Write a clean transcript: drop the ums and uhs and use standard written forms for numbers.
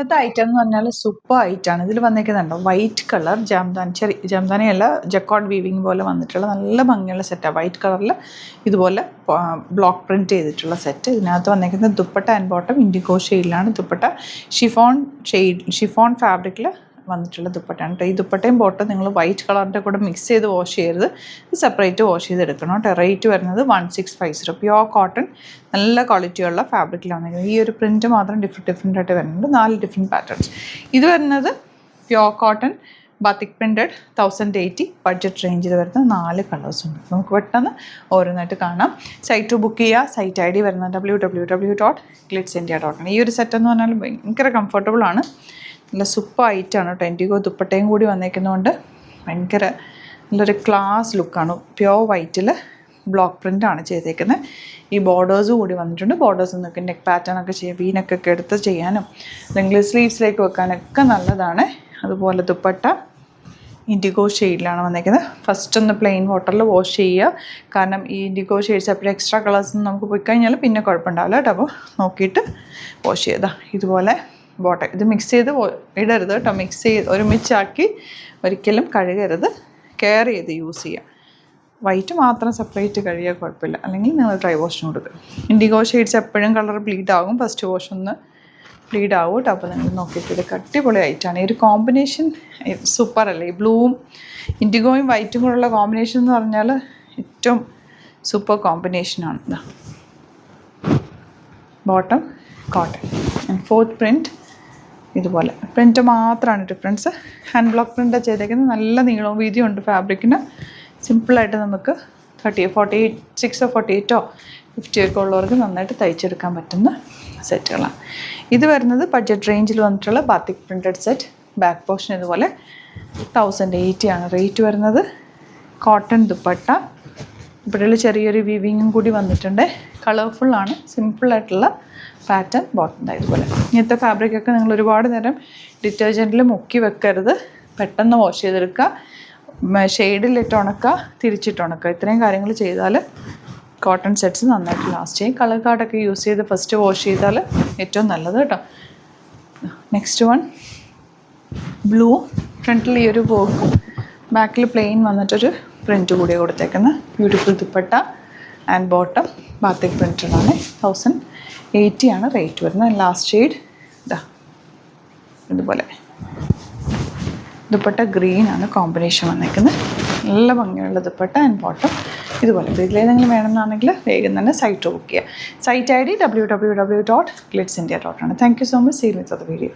ഇന്നത്തെ ഐറ്റം എന്ന് പറഞ്ഞാൽ സൂപ്പർ ഐറ്റാണ്. ഇതിൽ വന്നേക്കുന്നുണ്ടോ വൈറ്റ് കളർ ജാംദാനിയല്ല ജക്കോട്ട് വീവിങ് പോലെ വന്നിട്ടുള്ള നല്ല ഭംഗിയുള്ള സെറ്റാണ്. വൈറ്റ് കളറിൽ ഇതുപോലെ ബ്ലോക്ക് പ്രിൻറ്റ് ചെയ്തിട്ടുള്ള സെറ്റ്. ഇതിനകത്ത് വന്നേക്കുന്നത് ദുപ്പട്ട ആൻഡ് ബോട്ടം ഇൻഡിഗോ ഷെയ്ഡിലാണ്. ദുപ്പട്ട ഷിഫോൺ ഫാബ്രിക്കിൽ വന്നിട്ടുള്ള ദുപ്പട്ടയാണ് കേട്ടോ. ഈ ദുപ്പട്ടയും ബോട്ടം നിങ്ങൾ വൈറ്റ് കളറിൻ്റെ കൂടെ മിക്സ് ചെയ്ത് വാഷ് ചെയ്യരുത്, ഇത് സെപ്പറേറ്റ് വാഷ് ചെയ്തെടുക്കണം കേട്ടോ. റേറ്റ് വരുന്നത് 1650. പ്യുവർ കോട്ടൺ നല്ല ക്വാളിറ്റിയുള്ള ഫാബ്രിക്കിലാണ്. ഈ ഒരു പ്രിൻറ്റ് മാത്രം ഡിഫറെൻ്റ് ആയിട്ട് വരുന്നുണ്ട്. 4 ഡിഫറെൻറ്റ് പാറ്റേൺസ്. ഇത് വരുന്നത് pure cotton batik printed 1080 budget റേഞ്ചിൽ വരുന്ന 4 കളേഴ്സ് ഉണ്ട്. നമുക്ക് പെട്ടെന്ന് ഓരോന്നായിട്ട് കാണാം. സൈറ്റ് ബുക്ക് ചെയ്യുക. സൈറ്റ് ID വരുന്നത് www.glitzindia.in. ഈ ഒരു സെറ്റ് എന്ന് പറഞ്ഞാൽ ഭയങ്കര കംഫർട്ടബിൾ ആണ്. നല്ല സൂപ്പർ ഐറ്റാണ് കേട്ടോ. ഇൻഡിഗോ ദുപ്പട്ടയും കൂടി വന്നേക്കുന്നതുകൊണ്ട് ഭയങ്കര നല്ലൊരു ക്ലാസ് ലുക്കാണ്. പ്യുവർ വൈറ്റിൽ ബ്ലോക്ക് പ്രിൻ്റാണ് ചെയ്തേക്കുന്നത്. ഈ ബോർഡേഴ്സ് കൂടി വന്നിട്ടുണ്ട്. ബോർഡേഴ്സ് നിങ്ങൾക്ക് നെക്ക് പാറ്റേൺ ഒക്കെ ചെയ്യാം, വീനൊക്കെ എടുത്ത് ചെയ്യാനും അല്ലെങ്കിൽ സ്ലീവ്സിലേക്ക് വെക്കാനൊക്കെ നല്ലതാണ്. അതുപോലെ ദുപ്പട്ട ഇൻഡിഗോ ഷെയ്ഡിലാണ് വന്നേക്കുന്നത്. ഫസ്റ്റ് ഒന്ന് പ്ലെയിൻ വാട്ടറിൽ വാഷ് ചെയ്യുക. കാരണം ഈ ഇൻഡിഗോ ഷെയ്ഡ്സ് അപ്പോൾ എക്സ്ട്രാ കളേഴ്സ് നമുക്ക് പോയി കഴിഞ്ഞാൽ പിന്നെ കുഴപ്പമുണ്ടാവില്ല കേട്ടോ. അപ്പോൾ നോക്കിയിട്ട് വാഷ് ചെയ്താൽ ഇതുപോലെ ബോട്ടം ഇത് മിക്സ് ചെയ്ത് ഇടരുത് കേട്ടോ. മിക്സ് ചെയ്ത് ഒരുമിച്ചാക്കി ഒരിക്കലും കഴുകരുത്. കെയർ ചെയ്ത് യൂസ് ചെയ്യുക. വൈറ്റ് മാത്രം സെപ്പറേറ്റ് കഴുകിയാൽ കുഴപ്പമില്ല, അല്ലെങ്കിൽ നിങ്ങൾ ഡ്രൈ വാഷിന് കൊടുക്കുക. ഇൻഡിഗോ ഷെയ്ഡ്സ് എപ്പോഴും കളർ ബ്ലീഡ് ആകും. ഫസ്റ്റ് വാഷ് ഒന്ന് ബ്ലീഡ് ആവും കേട്ടോ. അപ്പോൾ നിങ്ങൾ നോക്കിയിട്ട് ഇത് അടിപൊളി ആയിട്ടാണ്. ഈ ഒരു കോമ്പിനേഷൻ സൂപ്പർ അല്ലേ. ഈ ബ്ലൂവും ഇൻഡിഗോയും വൈറ്റും കൂടെയുള്ള കോമ്പിനേഷൻ എന്ന് പറഞ്ഞാൽ ഏറ്റവും സൂപ്പർ കോമ്പിനേഷനാണ്. ഇതാ bottom cotton and fourth print ഇതുപോലെ. പ്രിൻറ്റ് മാത്രമാണ് ഡിഫറൻസ്. ഹാൻഡ് ബ്ലോക്ക് പ്രിൻ്റ് ചെയ്തേക്കുന്നത്. നല്ല നീളവും വീതിയും ഉണ്ട് ഫാബ്രിക്കിന്. സിമ്പിളായിട്ട് നമുക്ക് 46 48 50 ഒക്കെ ഉള്ളവർക്ക് നന്നായിട്ട് തയ്ച്ചെടുക്കാൻ പറ്റുന്ന സെറ്റുകളാണ്. ഇത് വരുന്നത് ബഡ്ജറ്റ് റേഞ്ചിൽ വന്നിട്ടുള്ള batik printed set. Back portion ഇതുപോലെ 1080 ആണ് റേറ്റ് വരുന്നത്. കോട്ടൺ ദുപ്പട്ട ഇവിടെയുള്ള ചെറിയൊരു വീവിങ്ങും കൂടി വന്നിട്ടുണ്ട്. കളർഫുള്ളാണ്. സിമ്പിളായിട്ടുള്ള പാറ്റേൺ ബോട്ടം ഇതുപോലെ. ഇങ്ങനത്തെ ഫാബ്രിക്കൊക്കെ നിങ്ങൾ ഒരുപാട് നേരം ഡിറ്റർജൻറ്റിൽ മുക്കി വെക്കരുത്. പെട്ടെന്ന് വാഷ് ചെയ്തെടുക്കുക. ഷെയ്ഡിലിട്ട് ഉണക്കുക, തിരിച്ചിട്ട് ഉണക്കുക. ഇത്രയും കാര്യങ്ങൾ ചെയ്താൽ കോട്ടൺ സെറ്റ്സ് നന്നായിട്ട് ലാസ്റ്റ് ചെയ്യും. കളർ കാർഡൊക്കെ യൂസ് ചെയ്ത് ഫസ്റ്റ് വാഷ് ചെയ്താൽ ഏറ്റവും നല്ലത് കേട്ടോ. Next one blue. ഫ്രണ്ടിൽ ഈ ഒരു വർക്കും ബാക്കിൽ പ്ലെയിൻ വന്നിട്ടൊരു പ്രിൻറ്റ് കൂടി കൊടുത്തേക്കുന്നത്. Beautiful dupatta and bottom batik പ്രിൻറ്റഡാണ്. 1080 ആണ് റേറ്റ് വരുന്നത്. ലാസ്റ്റ് ഷെയ്ഡ് ഇതാ ഇതുപോലെ. ദുപ്പട്ട ഗ്രീൻ ആണ് കോമ്പിനേഷൻ വന്നേക്കുന്നത്. നല്ല ഭംഗിയുള്ള ദുപ്പട്ട ആൻഡ് ബോട്ടം ഇതുപോലെ. ഇതിലേതെങ്കിലും വേണമെന്നാണെങ്കിൽ വേഗം തന്നെ സൈറ്റ് ബുക്ക് ചെയ്യുക. Site ID www.glitzindia.in. Thank you so much. See you with the video.